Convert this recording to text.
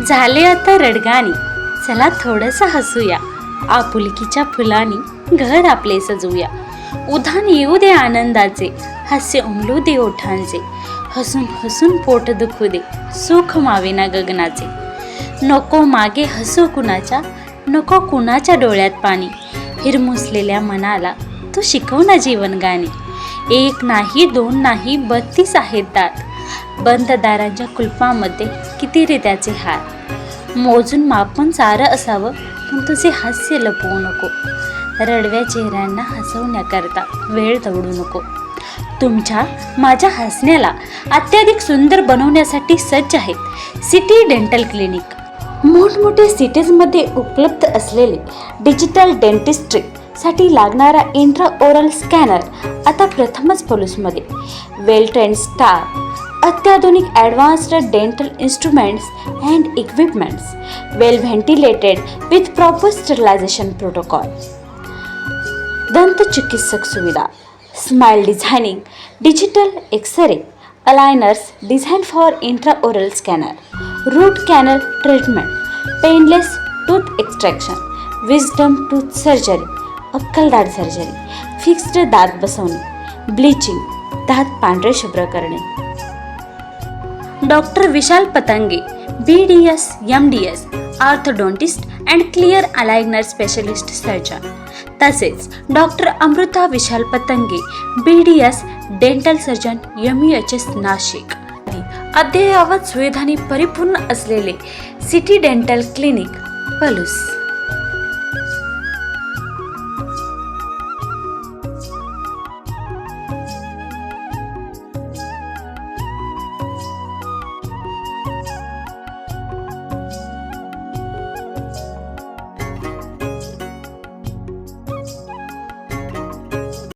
झाले आता रडगाणी, चला थोडंसं हसूया, आपुलकीच्या फुलांनी घर आपले सजूया. उधाण येऊ दे आनंदाचे, हास्य उमलू दे ओठांचे, हसून हसून पोट दुखू दे, सुख मावेना गगनाचे. नको मागे हसू कुणाच्या, नको कुणाच्या डोळ्यात पाणी, हिरमुसलेल्या मनाला तू शिकव ना जीवन गाणी. एक नाही दोन नाही 32 आहेत दात, बंद दारांच्या कुलपामध्ये किती रे त्याचे हार. मोजून मापून सारं असावं, पण तुझे हास्य लपवू नको. रडव्या चेहऱ्यांना हसवण्याकरता वेळ दौडू नको. तुमच्या माझ्या हसण्याला अत्याधिक सुंदर बनवण्यासाठी सज्ज आहेत सिटी डेंटल क्लिनिक. मोठमोठ्या सिटीजमध्ये उपलब्ध असलेले डिजिटल डेंटिस्ट्री साठी लागणारा इंट्राओरल स्कॅनर आता प्रथमच पलूसमध्ये. वेल ट्रेंड स्टाफ, अत्याधुनिक advanced dental instruments and equipments, well ventilated with proper sterilisation protocol. दंत चिकित्सक सुविधा, smile designing, digital X-ray, aligners design for intraoral scanner, root canal treatment, painless tooth extraction, wisdom tooth surgery, अक्कलदाढ surgery, fixed दात बसवणे, bleaching, दात पांढरे शुभ्र करणे. Doctor Vishal Patange, BDS, MDS, orthodontist and clear aligner specialist surgeon. तसेच doctor Amruta Vishal Patange, BDS, dental surgeon, MEHS Nashik. अद्ययावत सुविधांनी परिपूर्ण असलेले सिटी डेंटल क्लिनिक पलूस.